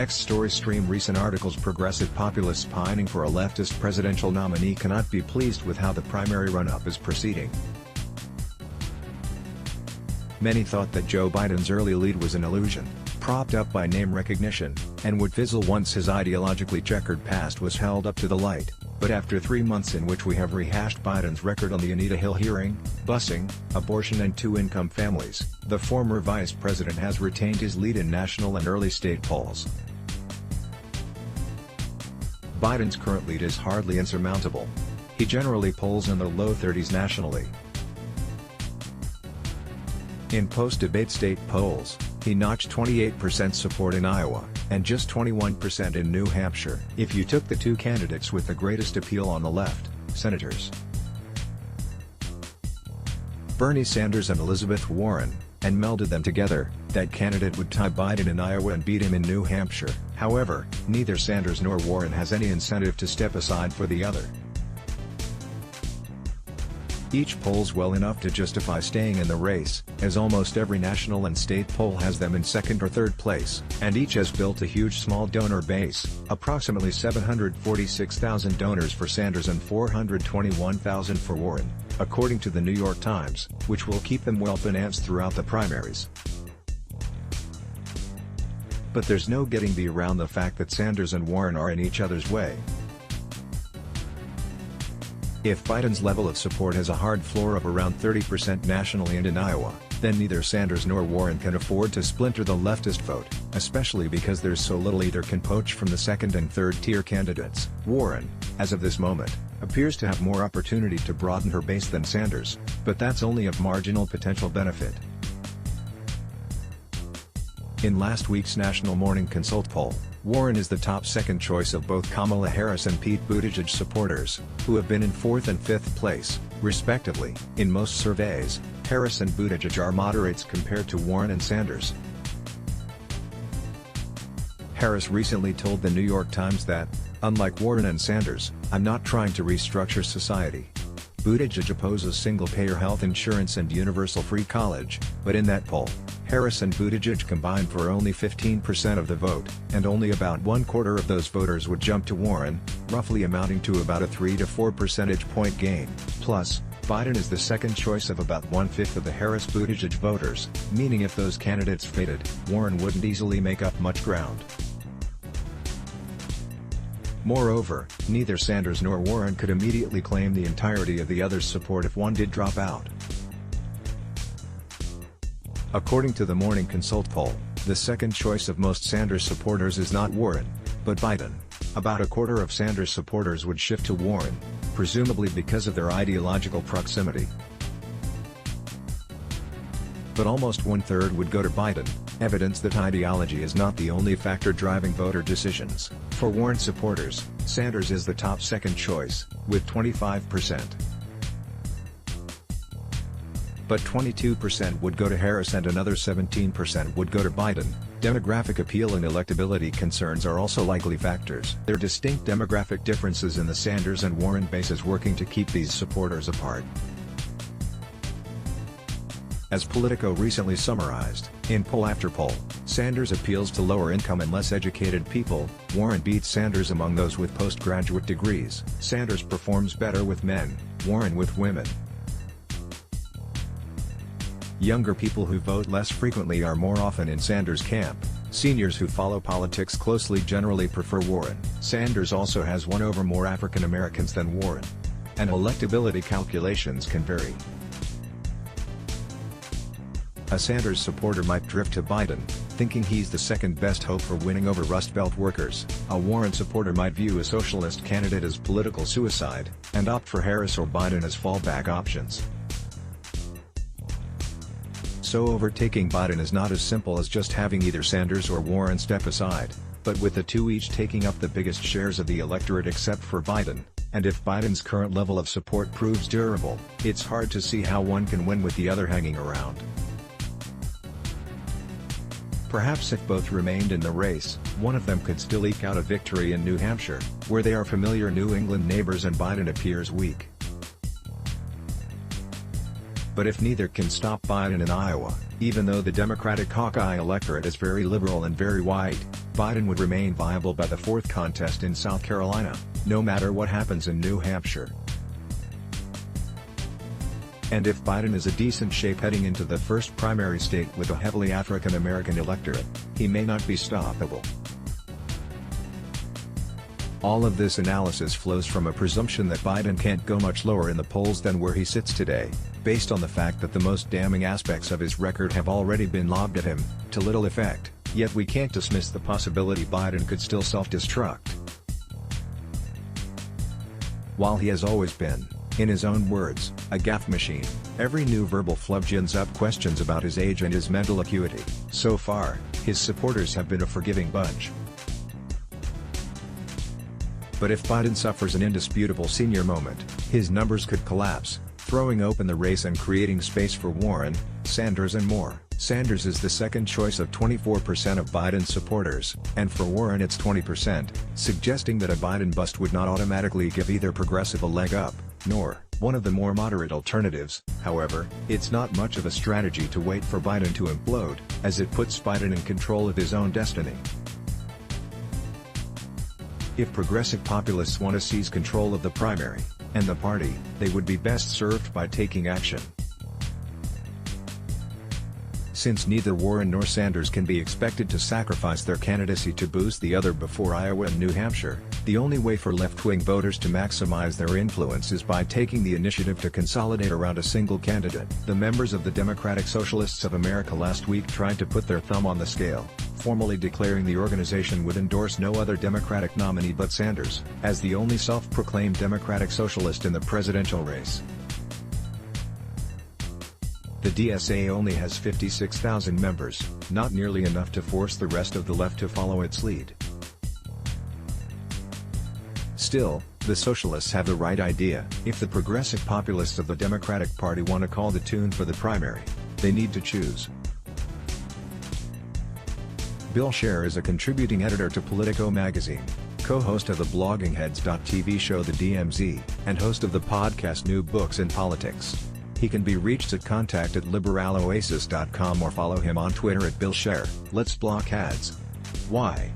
Story stream recent articles. Progressive populists pining for a leftist presidential nominee cannot be pleased with how the primary run-up is proceeding. Many thought that Joe Biden's early lead was an illusion, propped up by name recognition, and would fizzle once his ideologically checkered past was held up to the light. But after 3 months in which we have rehashed Biden's record on the Anita Hill hearing, busing, abortion and two-income families, the former vice president has retained his lead in national and early state polls. Biden's current lead is hardly insurmountable. He generally polls in the low 30s nationally. In post-debate state polls, he notched 28% support in Iowa, and just 21% in New Hampshire. If you took the two candidates with the greatest appeal on the left, Senators Bernie Sanders and Elizabeth Warren, and melded them together, that candidate would tie Biden in Iowa and beat him in New Hampshire. However, neither Sanders nor Warren has any incentive to step aside for the other. Each polls well enough to justify staying in the race, as almost every national and state poll has them in second or third place, and each has built a huge small donor base, approximately 746,000 donors for Sanders and 421,000 for Warren, according to the New York Times, which will keep them well financed throughout the primaries. But there's no getting around the fact that Sanders and Warren are in each other's way. If Biden's level of support has a hard floor of around 30% nationally and in Iowa, then neither Sanders nor Warren can afford to splinter the leftist vote, especially because there's so little either can poach from the second and third tier candidates. Warren, as of this moment, appears to have more opportunity to broaden her base than Sanders, but that's only of marginal potential benefit. In last week's National Morning Consult poll, Warren is the top second choice of both Kamala Harris and Pete Buttigieg supporters, who have been in 4th and 5th place, respectively. In most surveys, Harris and Buttigieg are moderates compared to Warren and Sanders. Harris recently told the New York Times that, unlike Warren and Sanders, I'm not trying to restructure society. Buttigieg opposes single-payer health insurance and universal free college, but in that poll, Harris and Buttigieg combined for only 15% of the vote, and only about 1/4 of those voters would jump to Warren, roughly amounting to about a 3 to 4 percentage point gain. Plus, Biden is the second choice of about 1/5 of the Harris-Buttigieg voters, meaning if those candidates faded, Warren wouldn't easily make up much ground. Moreover, neither Sanders nor Warren could immediately claim the entirety of the other's support if one did drop out. According to the Morning Consult poll, the second choice of most Sanders supporters is not Warren, but Biden. About a quarter of Sanders supporters would shift to Warren, presumably because of their ideological proximity. But almost 1/3 would go to Biden, evidence that ideology is not the only factor driving voter decisions. For Warren supporters, Sanders is the top second choice, with 25%. But 22% would go to Harris and another 17% would go to Biden. Demographic appeal and electability concerns are also likely factors. There are distinct demographic differences in the Sanders and Warren bases working to keep these supporters apart. As Politico recently summarized, in poll after poll, Sanders appeals to lower-income and less educated people, Warren beats Sanders among those with postgraduate degrees. Sanders performs better with men, Warren with women. Younger people who vote less frequently are more often in Sanders' camp. Seniors who follow politics closely generally prefer Warren. Sanders also has won over more African Americans than Warren. And electability calculations can vary. A Sanders supporter might drift to Biden, thinking he's the second best hope for winning over Rust Belt workers. A Warren supporter might view a socialist candidate as political suicide, and opt for Harris or Biden as fallback options. So overtaking Biden is not as simple as just having either Sanders or Warren step aside, but with the two each taking up the biggest shares of the electorate except for Biden, and if Biden's current level of support proves durable, it's hard to see how one can win with the other hanging around. Perhaps if both remained in the race, one of them could still eke out a victory in New Hampshire, where they are familiar New England neighbors and Biden appears weak. But if neither can stop Biden in Iowa, even though the Democratic Hawkeye electorate is very liberal and very white, Biden would remain viable by the fourth contest in South Carolina, no matter what happens in New Hampshire. And if Biden is in decent shape heading into the first primary state with a heavily African American electorate, he may not be stoppable. All of this analysis flows from a presumption that Biden can't go much lower in the polls than where he sits today, based on the fact that the most damning aspects of his record have already been lobbed at him, to little effect, yet we can't dismiss the possibility Biden could still self-destruct. While he has always been, in his own words, a gaffe machine, every new verbal flub gins up questions about his age and his mental acuity. So far, his supporters have been a forgiving bunch. But if Biden suffers an indisputable senior moment, his numbers could collapse, throwing open the race and creating space for Warren, Sanders and more. Sanders is the second choice of 24% of Biden's supporters, and for Warren it's 20%, suggesting that a Biden bust would not automatically give either progressive a leg up, nor one of the more moderate alternatives. However, it's not much of a strategy to wait for Biden to implode, as it puts Biden in control of his own destiny. If progressive populists want to seize control of the primary, and the party, they would be best served by taking action. Since neither Warren nor Sanders can be expected to sacrifice their candidacy to boost the other before Iowa and New Hampshire, the only way for left-wing voters to maximize their influence is by taking the initiative to consolidate around a single candidate. The members of the Democratic Socialists of America last week tried to put their thumb on the scale, formally declaring the organization would endorse no other Democratic nominee but Sanders, as the only self-proclaimed Democratic Socialist in the presidential race. The DSA only has 56,000 members, not nearly enough to force the rest of the left to follow its lead. Still, the socialists have the right idea. If the progressive populists of the Democratic Party want to call the tune for the primary, they need to choose. Bill Scher is a contributing editor to Politico magazine, co-host of the bloggingheads.tv show The DMZ, and host of the podcast New Books in Politics. He can be reached at contact@liberaloasis.com or follow him on Twitter @BillScher. Let's block ads. Why?